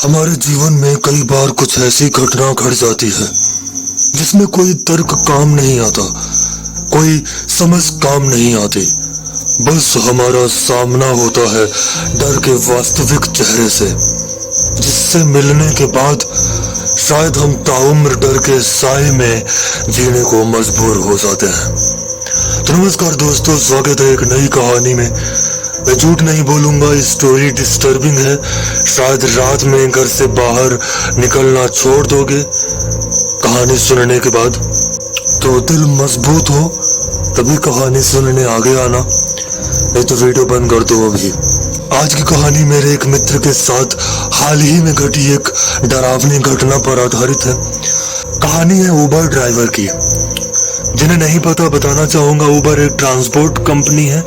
हमारे जीवन में कई बार कुछ ऐसी घटना घट जाती है जिसमें कोई तर्क काम नहीं आता, कोई समझ काम नहीं आती। बस हमारा सामना होता है डर के वास्तविक चेहरे से, जिससे मिलने के बाद शायद हम ताउम्र डर के साए में जीने को मजबूर हो जाते हैं। तो नमस्कार दोस्तों, स्वागत है एक नई कहानी में। मैं झूठ नहीं बोलूंगा, स्टोरी डिस्टर्बिंग है। शायद रात में घर से बाहर निकलना छोड़ दोगे कहानी सुनने के बाद। तो दिल मजबूत हो तभी कहानी सुनने आगे आना, नहीं तो वीडियो बंद कर दो अभी। आज की कहानी मेरे एक मित्र के साथ हाल ही में घटी एक डरावनी घटना पर आधारित है। कहानी है उबर ड्राइवर की। जिन्हें नहीं पता बताना चाहूंगा, उबर एक ट्रांसपोर्ट कंपनी है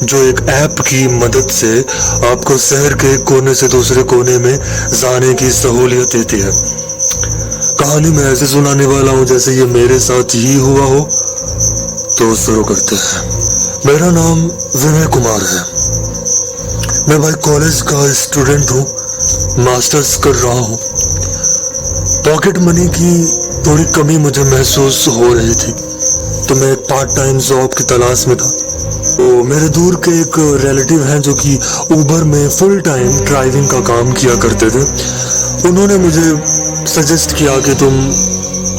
जो एक ऐप की मदद से आपको शहर के कोने से दूसरे कोने में जाने की सहूलियत देती है। कहानी मैं ऐसे सुनाने वाला हूँ जैसे ये मेरे साथ ही हुआ हो। तो शुरू करते हैं। मेरा नाम विनय कुमार है। मैं भाई कॉलेज का स्टूडेंट हूँ, मास्टर्स कर रहा हूँ। पॉकेट मनी की थोड़ी कमी मुझे महसूस हो रही थी, तो मैं एक पार्ट टाइम जॉब की तलाश में था। तो मेरे दूर के एक रिलेटिव हैं जो कि उबर में फुल टाइम ड्राइविंग का काम किया करते थे। उन्होंने मुझे सजेस्ट किया कि तुम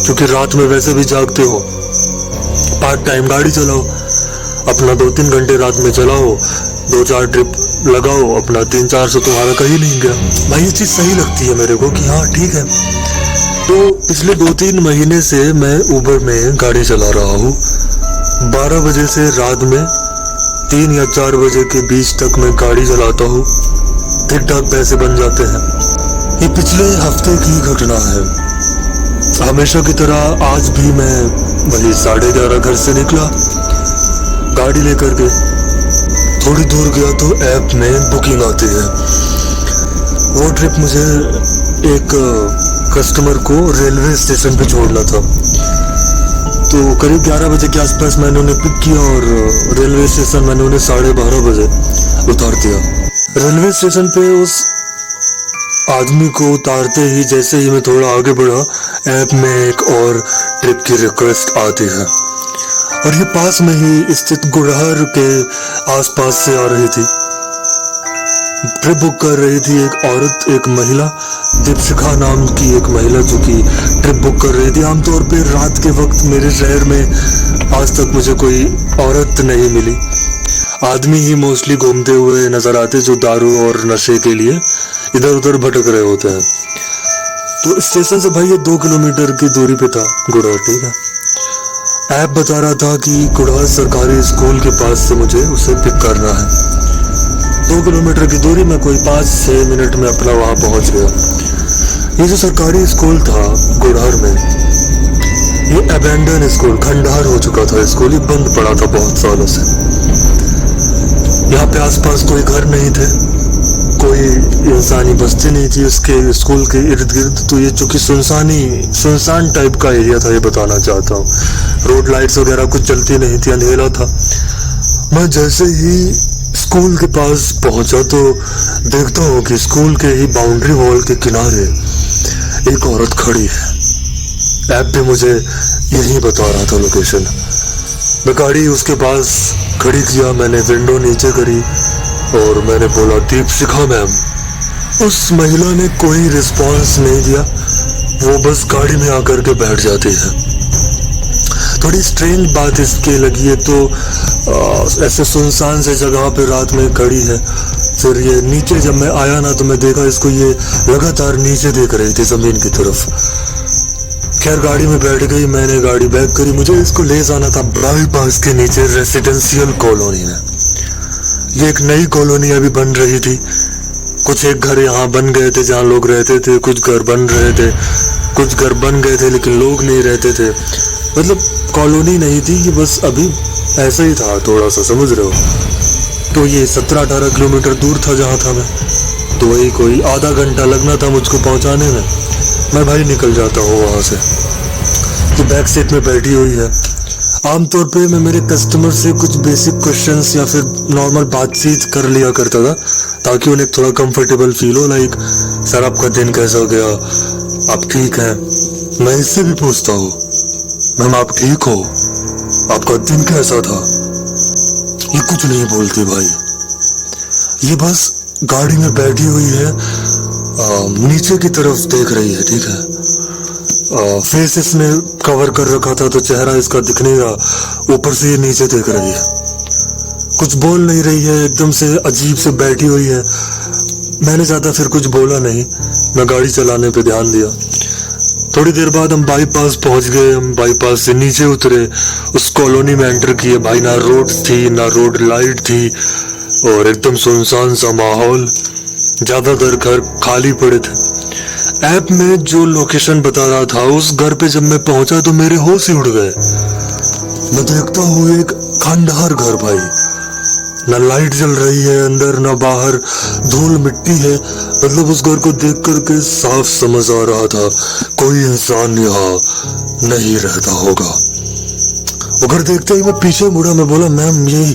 क्योंकि रात में वैसे भी जागते हो, पार्ट टाइम गाड़ी चलाओ, अपना 2-3 घंटे रात में चलाओ, 2-4 ट्रिप लगाओ, अपना 3-400 तुम्हारा कहीं नहीं गया। भाई ये चीज़ सही लगती है मेरे को कि हाँ ठीक है। तो पिछले 2-3 महीने से मैं उबर में गाड़ी चला रहा हूँ। 12 बजे से रात में 3 या 4 बजे के बीच तक मैं गाड़ी चलाता हूँ। ठीक ठाक पैसे बन जाते हैं। ये पिछले हफ्ते की घटना है। हमेशा की तरह आज भी मैं वही 11:30 घर से निकला, गाड़ी लेकर के थोड़ी दूर गया तो ऐप में बुकिंग आती है। वो ट्रिप मुझे एक कस्टमर को रेलवे स्टेशन पे छोड़ना था। तो करीब 11 बजे के आसपास मैंने उन्हें पिक किया और रेलवे स्टेशन मैंने उन्हें 12:30 बजे उतार दिया। रेलवे स्टेशन पे उस आदमी को उतारते ही जैसे ही मैं थोड़ा आगे बढ़ा, ऐप में एक और ट्रिप की रिक्वेस्ट आती है और ये पास में ही स्थित गुड़हर के आसपास से आ रही थी। ट्रिप बुक कर रही थी एक औरत, एक महिला, दीपशिखा नाम की एक महिला जो कि ट्रिप बुक कर रही थी। आमतौर पे रात के वक्त मेरे शहर में आज तक मुझे कोई औरत नहीं मिली। आदमी ही मोस्टली घूमते हुए नजर आते जो दारू और नशे के लिए इधर उधर भटक रहे होते हैं। तो स्टेशन से भाई ये 2 किलोमीटर की दूरी पे था गुड़हर, ठीक है। ऐप बता रहा था कि गुड़हर सरकारी स्कूल के पास से मुझे उसे पिक करना है। 2 किलोमीटर की दूरी में कोई 5-6 मिनट में अपना वहां पहुंच गया। ये जो सरकारी स्कूल था गुड़हर में, ये अबेंडन स्कूल, खंडहर हो चुका था स्कूल, ये बंद पड़ा था बहुत सालों से। यहाँ पे आसपास कोई घर नहीं थे, कोई इंसानी बस्ती नहीं थी उसके स्कूल के इर्द गिर्द। तो ये चूंकि सुनसान टाइप का एरिया था, ये बताना चाहता हूँ। रोड लाइट्स वगैरह कुछ चलती नहीं थी, अंधेरा था। मैं जैसे ही स्कूल के पास पहुंचा तो देखता हूँ कि स्कूल के ही बाउंड्री वॉल के किनारे एक औरत खड़ी है। ऐप पे मुझे यही बता रहा था लोकेशन। मैं गाड़ी उसके पास खड़ी किया, मैंने विंडो नीचे करी और मैंने बोला, दीपशिखा मैम। उस महिला ने कोई रिस्पॉन्स नहीं दिया, वो बस गाड़ी में आकर के बैठ जाती है। थोड़ी स्ट्रेंज बात इसके लगी है तो ऐसे सुनसान से जगह पे रात में खड़ी है। फिर ये नीचे जब मैं आया ना तो मैं देखा इसको, ये लगातार नीचे देख रही थी जमीन की तरफ। खैर गाड़ी में बैठ गई, मैंने गाड़ी बैक करी। मुझे इसको ले जाना था बाईपास के नीचे रेसिडेंशियल कॉलोनी में। ये एक नई कॉलोनी अभी बन रही थी। कुछ एक घर यहाँ बन गए थे जहाँ लोग रहते थे, कुछ घर बन रहे थे, कुछ घर बन गए थे लेकिन लोग नहीं रहते थे। मतलब कॉलोनी नहीं थी, ये बस अभी ऐसा ही था थोड़ा सा, समझ रहे हो। तो ये 17-18 किलोमीटर दूर था जहाँ था मैं। तो वही कोई आधा घंटा लगना था मुझको पहुँचाने में। मैं भाई निकल जाता हूँ वहाँ से। तो बैक सीट में बैठी हुई है, आमतौर पे मैं मेरे कस्टमर से कुछ बेसिक क्वेश्चंस या फिर नॉर्मल बातचीत कर लिया करता था, ताकि उन्हें थोड़ा कंफर्टेबल फील हो। लाइक, सर आपका दिन कैसा गया, आप ठीक हैं? मैं इससे भी पूछता हूँ, मैम आप ठीक हो, आपका दिन कैसा था? ये कुछ नहीं बोलती भाई, ये बस गाड़ी में बैठी हुई है, नीचे की तरफ देख रही है, ठीक है। फेस इसने कवर कर रखा था तो चेहरा इसका दिख नहीं रहा, ऊपर से ये नीचे देख रही है, कुछ बोल नहीं रही है, एकदम से अजीब से बैठी हुई है। मैंने ज्यादा फिर कुछ बोला नहीं, मैं गाड़ी चलाने पे ध्यान दिया। थोड़ी देर बाद हम बाईपास पहुंच गए। हम बाईपास से नीचे उतरे, उस कॉलोनी में एंटर किए। भाई ना रोड थी ना रोड लाइट थी, और एकदम सुनसान सा माहौल, ज्यादातर घर खाली पड़े थे। ऐप में जो लोकेशन बता रहा था, उस घर पे जब मैं पहुंचा तो मेरे होश ही उड़ गए। मैं देखता हूँ एक खंडहर घर भाई, ना लाइट जल रही है अंदर ना बाहर, धूल मिट्टी है। मतलब उस घर को देख करके साफ समझ आ रहा था कोई इंसान यहाँ नहीं रहता होगा। वो घर देखते ही मैं पीछे मुड़ा, मैं बोला मैम यही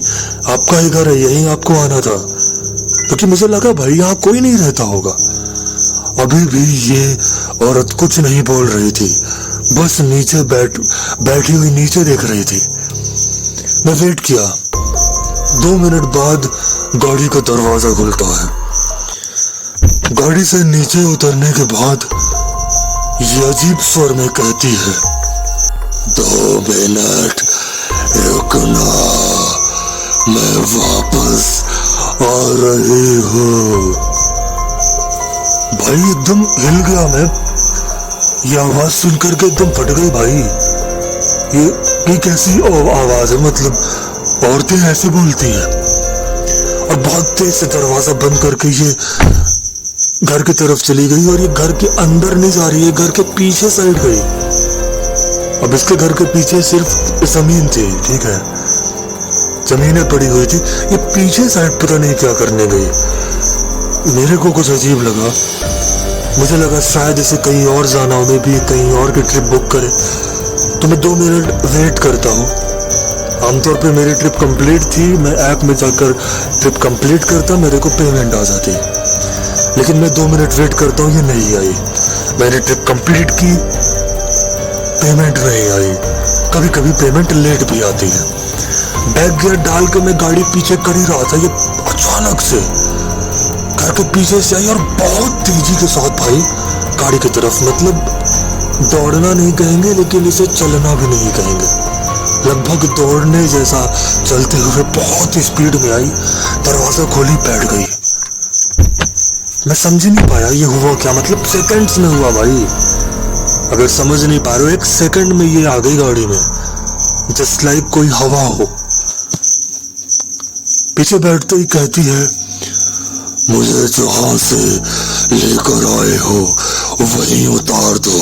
आपका ही घर है, यही आपको आना था? क्योंकि मुझे लगा भाई यहाँ कोई नहीं रहता होगा। अभी भी ये औरत कुछ नहीं बोल रही थी, बस नीचे बैठी हुई नीचे देख रही थी। मैं वेट किया, 2 मिनट बाद गाड़ी का दरवाजा खुलता है। गाड़ी से नीचे उतरने के बाद ये अजीब स्वर में कहती है, 2 मिनट रुकना, मैं वापस आ रही हूँ। भाई एकदम हिल गया मैं, ये आवाज सुन करके एकदम फट गई भाई। ये कैसी आवाज है? मतलब औरतें ऐसे बोलती है? और बहुत तेज से दरवाजा बंद करके ये घर की तरफ चली गई, और ये घर के अंदर नहीं जा रही है, घर के पीछे साइड गई। अब इसके घर के पीछे सिर्फ जमीन थी, ठीक है, जमीनें पड़ी हुई थी। ये पीछे साइड पता नहीं क्या करने गई। मेरे को कुछ अजीब लगा, मुझे लगा शायद इसे कहीं और जाना हो, मैं भी कहीं और की ट्रिप बुक करे। तो मैं 2 मिनट वेट करता हूँ। आमतौर पे मेरी ट्रिप कंप्लीट थी, मैं ऐप में जाकर ट्रिप कंप्लीट करता, मेरे को पेमेंट आ जाती। लेकिन मैं 2 मिनट वेट करता हूँ, ये नहीं आई। मैंने ट्रिप कंप्लीट की, पेमेंट नहीं आई। कभी कभी पेमेंट लेट भी आती है। बैक गियर डाल के मैं गाड़ी पीछे कर ही रहा था, ये अचानक से घर के पीछे से आई और बहुत तेजी के साथ भाई गाड़ी की तरफ। मतलब दौड़ना नहीं कहेंगे, लेकिन इसे चलना भी नहीं कहेंगे, लगभग दौड़ने जैसा चलते हुए बहुत स्पीड में आई, दरवाजा खोली, बैठ गई। मैं समझ नहीं पाया ये हुआ क्या, मतलब सेकंड्स में हुआ भाई। अगर समझ नहीं पा रहे हो, 1 सेकंड में ये आ गई गाड़ी में, जस्ट लाइक कोई हवा हो। पीछे बैठते ही कहती है, मुझे जहां से लेकर आए हो वहीं उतार दो।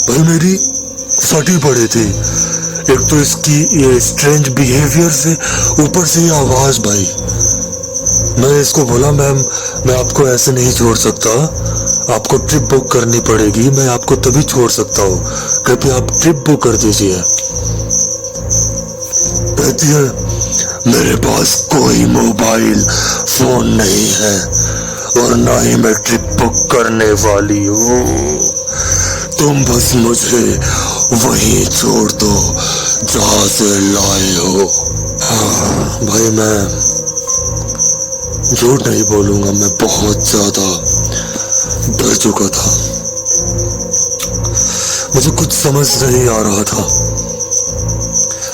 भाई मेरी फटी पड़ी थी, एक तो इसकी ये स्ट्रेंज बिहेवियर से, ऊपर से ये आवाज। भाई मैं इसको बोला, मैम मैं आपको ऐसे नहीं छोड़ सकता, आपको ट्रिप बुक करनी पड़ेगी, मैं आपको तभी छोड़ सकता हूँ, कृपया आप ट्रिप बुक कर दीजिए। कहती है, मेरे पास कोई मोबाइल फोन नहीं है और ना ही मैं ट्रिप बुक करने वाली हूँ, तुम बस मुझे वहीं छोड़ दो जहां से लाए हो। भाई मैं झूठ नहीं बोलूंगा, मैं बहुत ज्यादा डर चुका था, मुझे कुछ समझ नहीं आ रहा था।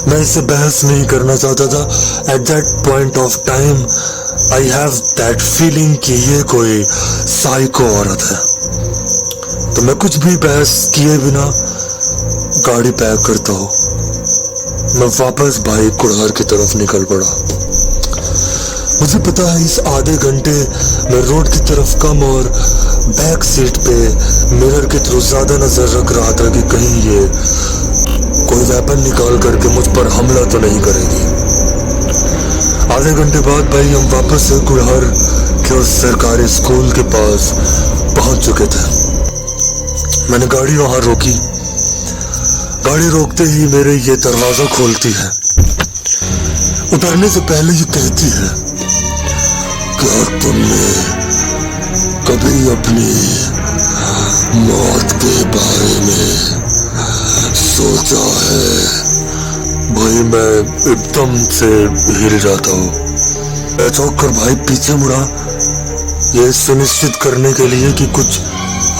मैं इससे बहस नहीं करना चाहता था। At that point of time I have that feeling कि ये कोई साइको औरत है। तो मैं कुछ भी बहस किए बिना गाड़ी पैक करता हूँ, मैं वापस भाई कुड़हर की तरफ निकल पड़ा। मुझे पता है इस आधे घंटे मैं रोड की तरफ कम और बैक सीट पे मिरर के थ्रू ज्यादा नजर रख रहा था कि कहीं ये कोई वेपन निकाल करके मुझ पर हमला तो नहीं करेगी। आधे घंटे बाद भाई हम वापस से कुड़हर के उस सरकारी स्कूल के पास पहुंच चुके थे। मैंने गाड़ी वहां रोकी, गाड़ी रोकते ही मेरे ये दरवाजा खोलती है। उतरने से पहले ये कहती है, क्या तुमने कभी अपनी मौत के बारे में सोचा है? भाई मैं एकदम से हिल जाता हूँ। मैं चौंक कर भाई पीछे मुड़ा, ये सुनिश्चित करने के लिए कि कुछ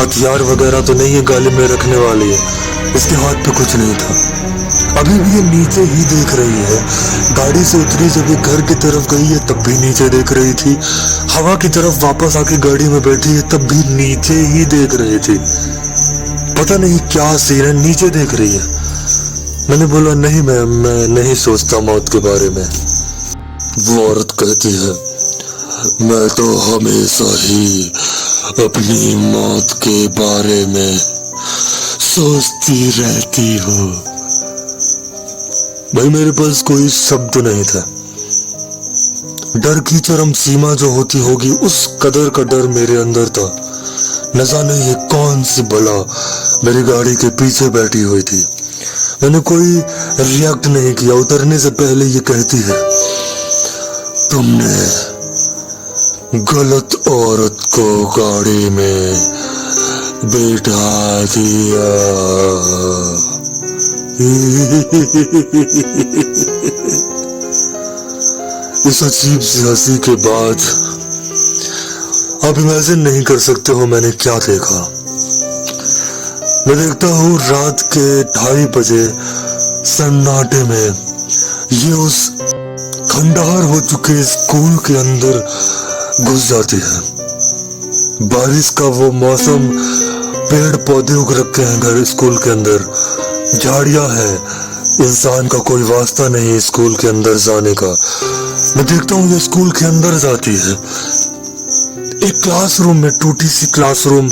हथियार वगैरह तो नहीं है गाली में रखने वाली है। इसके हाथ पे कुछ नहीं था। अभी भी ये नीचे ही देख रही है। गाड़ी से उतरी जब ये घर की तरफ गई है तब भी नीचे देख रही थी। हवा की तरफ वापस आके गाड़ी में बैठी है तब भी नीचे ही देख रही थी। पता नहीं क्या सीन है, नीचे देख रही है। मैंने बोला नहीं मैं नहीं सोचता मौत के बारे में। वो औरत कहती है, मैं तो हमेशा ही अपनी मौत के बारे में सोचती रहती हूँ। भाई मेरे पास कोई शब्द नहीं था। डर की चरम सीमा जो होती होगी उस कदर का डर मेरे अंदर था। न जाने ये कौन सी बला मेरी गाड़ी के पीछे बैठी हुई थी। मैंने कोई रिएक्ट नहीं किया। उतरने से पहले ये कहती है, तुमने गलत औरत को गाड़ी में बैठा दिया। इस अजीब सी हंसी के बाद आप इमेजिन नहीं कर सकते हो मैंने क्या देखा। मैं देखता हूँ रात के 2:30 बजे सन्नाटे में ये उस खंडहर हो चुके स्कूल के अंदर घुस जाती है। बारिश का वो मौसम, पेड़ पौधे उग रखे हैं घर स्कूल के अंदर, झाड़ियां है, इंसान का कोई वास्ता नहीं स्कूल के अंदर जाने का। मैं देखता हूँ ये स्कूल के अंदर जाती है। एक क्लासरूम में, टूटी सी क्लासरूम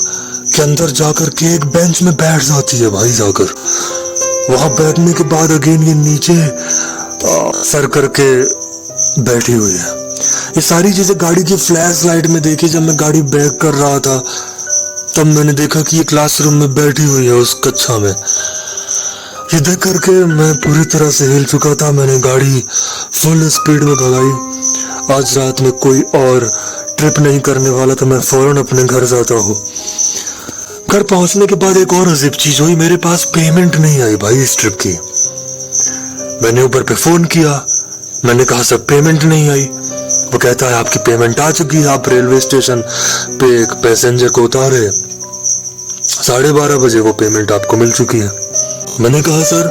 के अंदर जाकर के एक बेंच में बैठ जाती है भाई। जाकर वहां बैठने के बाद अगेन ये नीचे सर करके बैठी हुई है। ये सारी चीजें गाड़ी की फ्लैश लाइट में देखी। जब मैं गाड़ी बैक कर रहा था तब मैंने देखा कि ये क्लासरूम में बैठी हुई है उस कक्षा में। ये देख करके मैं पूरी तरह से हिल चुका था। मैंने गाड़ी फुल स्पीड में भगाई। आज रात में कोई और ट्रिप नहीं करने वाला था। मैं फौरन अपने घर जाता हूँ। घर पहुंचने के बाद एक और अजीब चीज हुई। मेरे पास पेमेंट नहीं आई भाई इस ट्रिप की। मैंने ऊपर पे फोन किया। मैंने कहा सर पेमेंट नहीं आई। वो कहता है आपकी पेमेंट आ चुकी है। आप रेलवे स्टेशन पे एक पैसेंजर को उतारे, 12:30 बजे वो पेमेंट आपको मिल चुकी है। मैंने कहा सर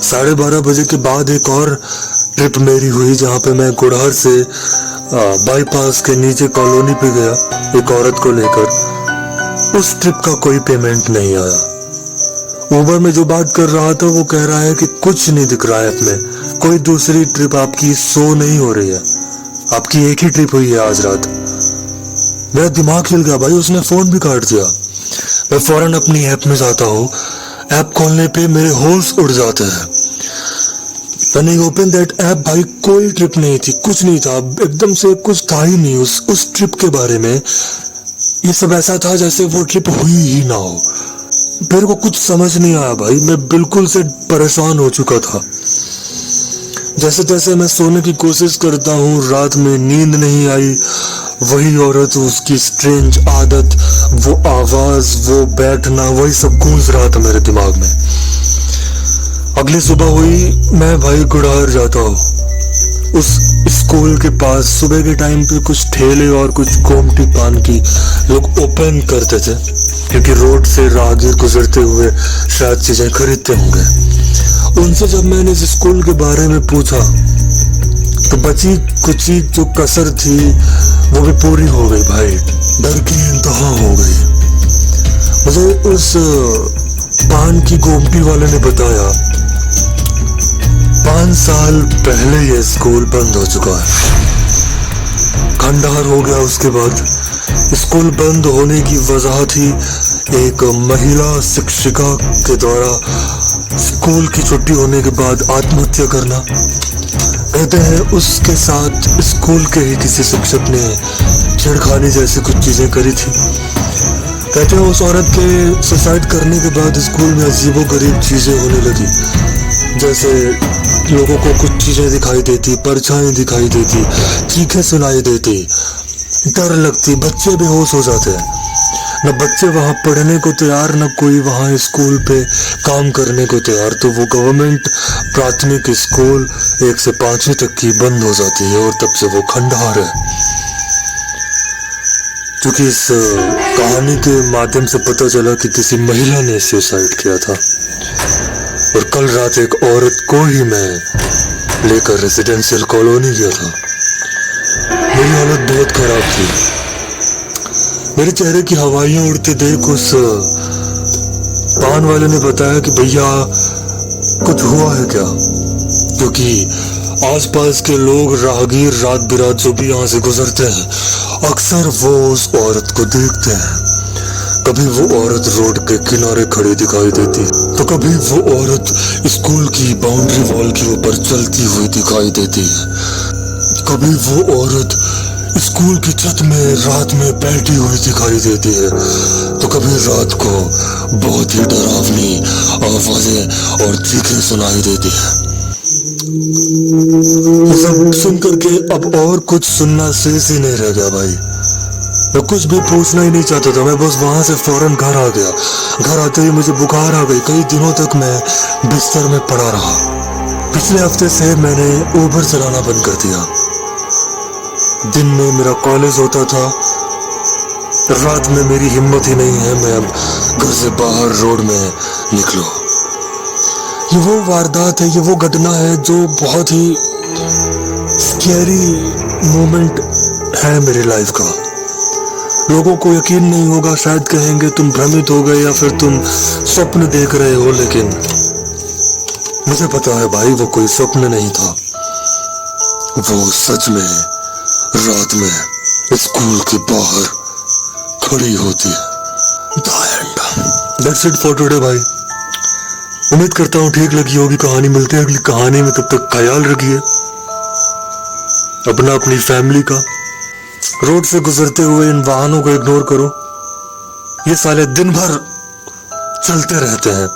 12:30 बजे के बाद एक और ट्रिप मेरी हुई जहाँ पे मैं गुड़हर से बाईपास के नीचे कॉलोनी पे गया एक औरत को लेकर। उस ट्रिप का कोई पेमेंट नहीं आया। उबर में जो बात कर रहा था वो कह रहा है कि कुछ नहीं दिख रहा है ऐप में, कोई दूसरी ट्रिप आपकी शो नहीं हो रही है, आपकी एक ही ट्रिप हुई है आज रात। मेरा दिमाग हिल गया भाई। उसने फोन भी काट दिया। मैं फौरन अपनी ऐप में जाता हूँ। ऐप खोलने पे मेरे होश उड़ जाते हैं। मैंने ओपन दैट ऐप भाई, कोई ट्रिप नहीं थी, कुछ नहीं था, एकदम से कुछ था ही नहीं उस ट्रिप के बारे में। ये सब ऐसा था जैसे वो ट्रिप हुई ही ना हो। मेरे को कुछ समझ नहीं आया भाई। मैं बिल्कुल से परेशान हो चुका था। जैसे तैसे मैं सोने की कोशिश करता हूँ, रात में नींद नहीं आई। वही औरत, उसकी स्ट्रेंज आदत, वो आवाज, वो बैठना, वही सब गूंज रहा था मेरे दिमाग में। अगली सुबह हुई, मैं भाई गुड़हर जाता हूँ। उस स्कूल के पास सुबह के टाइम पे कुछ ठेले और कुछ गोमटी पान की लोग ओपन करते थे, क्योंकि रोड से राहगीर गुजरते हुए शायद चीजें खरीदते होंगे। उनसे जब मैंने इस स्कूल के बारे में पूछा तो बची कुची जो कसर थी वो भी पूरी हो गई भाई। डर की इंतहा हो गई। मुझे उस पान की गोमटी वाले ने बताया 5 साल पहले ये स्कूल बंद हो चुका है। खंडहर हो गया। उसके बाद स्कूल बंद होने की वजह थी एक महिला शिक्षिका के द्वारा स्कूल की छुट्टी होने के बाद आत्महत्या करना। कहते हैं उसके साथ स्कूल के ही किसी शिक्षक ने छेड़खानी जैसी कुछ चीजें करी थी। कहते हैं उस औरत के सुसाइड करने के बाद स्कूल में अजीबोगरीब चीजें होने लगी, जैसे लोगों को कुछ चीजें दिखाई देती, परछाई दिखाई देती, चीखें सुनाई देती, डर लगती, बच्चे बेहोश हो जाते हैं। न बच्चे वहां पढ़ने को तैयार, न कोई वहां स्कूल पे काम करने को तैयार। तो वो गवर्नमेंट प्राथमिक स्कूल 1 से 5वीं तक की बंद हो जाती है और तब से वो खंडहर है। क्योंकि इस कहानी के माध्यम से पता चला कि किसी महिला ने सुसाइड किया था और कल रात एक औरत को ही मैं लेकर रेजिडेंशियल कॉलोनी गया था। मेरी हालत बहुत खराब थी। मेरे चेहरे की हवाइयां उड़ते देख उस पान वाले ने बताया कि भैया कुछ हुआ है क्या, क्योंकि आसपास के लोग राहगीर रात बिरात जो भी यहाँ से गुजरते हैं अक्सर वो उस औरत को देखते हैं। कभी वो औरत रोड के किनारे खड़ी दिखाई देती, तो कभी वो औरत स्कूल की बाउंड्री वॉल के ऊपर चलती हुई दिखाई देती है, कभी वो औरत स्कूल की छत में रात में बैठी हुई दिखाई देती है, तो कभी रात को बहुत ही डरावनी आवाजें और चीखें सुनाई देती है। सब सुन करके अब और कुछ सुनना शेष ही नहीं रह गया भाई। मैं कुछ भी पूछना ही नहीं चाहता था, मैं बस वहां से फौरन घर आ गया। घर आते ही मुझे बुखार आ गई। कई दिनों तक मैं बिस्तर में पड़ा रहा। पिछले हफ्ते से मैंने उबर चलाना बंद कर दिया। दिन में मेरा कॉलेज होता था, रात में मेरी हिम्मत ही नहीं है मैं अब घर से बाहर रोड में निकलूं। ये वो वारदात है, ये वो घटना है जो बहुत ही स्कैरी मोमेंट है मेरी लाइफ का। लोगों को यकीन नहीं होगा, शायद कहेंगे तुम भ्रमित हो गए या फिर तुम स्वप्न देख रहे हो, लेकिन मुझे पता है भाई वो कोई स्वप्न नहीं था, वो सच में रात में स्कूल के बाहर खड़ी होती है। That's it for today भाई। उम्मीद करता हूँ ठीक लगी होगी कहानी। मिलते हैं अगली कहानी में, तब तक ख्याल रखिए अपना, अपनी फैमिली का। रोड से गुजरते हुए इन वाहनों को इग्नोर करो, ये साले दिन भर चलते रहते हैं।